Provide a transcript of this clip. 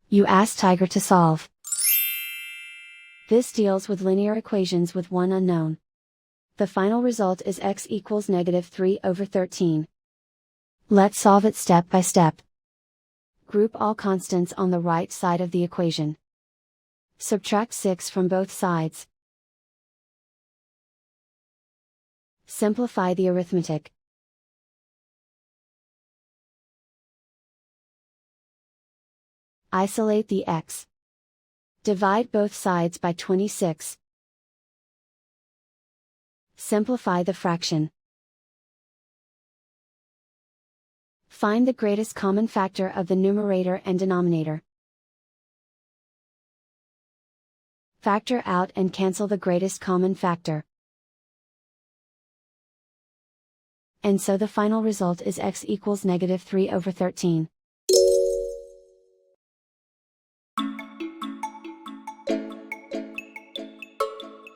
You ask Tiger to solve. This deals with linear equations with one unknown. The final result is x equals -3/13. Let's solve it step by step. Group all constants on the right side of the equation. Subtract 6 from both sides. Simplify the arithmetic. Isolate the x. Divide both sides by 26. Simplify the fraction. Find the greatest common factor of the numerator and denominator. Factor out and cancel the greatest common factor. And so the final result is x equals -3/13.